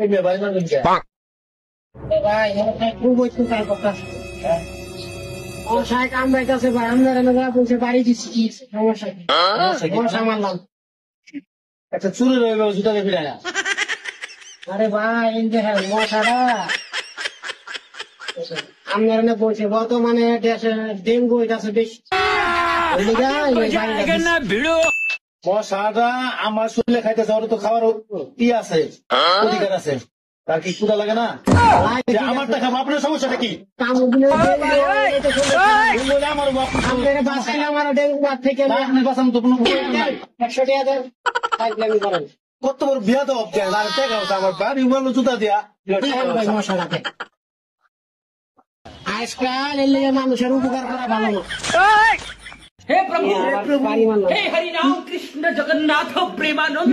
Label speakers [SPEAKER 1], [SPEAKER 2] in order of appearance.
[SPEAKER 1] এই মেয়ে বাড়ি মারবেন কে?
[SPEAKER 2] ভাই খুবই চিন্তার কথা মশাই কামড়াইতেছে ভাই আমরা বলছে বাড়ি দিচ্ছি কি সমস্যা কি মশা মারলাম
[SPEAKER 1] একটা চুরি রইবে জুতাকে ফিরায়।
[SPEAKER 2] আরে ভাই এই দেখেন মশাটা আপনারা বলছে বর্তমানে দেশে ডেঙ্গু হইতাছে বেশি
[SPEAKER 1] মশাটা আমার শরীরে খাইতেছে, ওর তো খাওয়ার ই আছে, অধিকার আছে। তার কি ক্ষুধা লাগে না? আমার টাকা আপনার সমস্যাটা কি? কত বড় বিয়া তো আমার বাড়ি জুতা দিয়া
[SPEAKER 2] আজকাল এর লেগে মানুষের উপকার করা ভালো না।
[SPEAKER 3] हे प्रभु हे हरि राम कृष्ण जगन्नाथ प्रेमानंद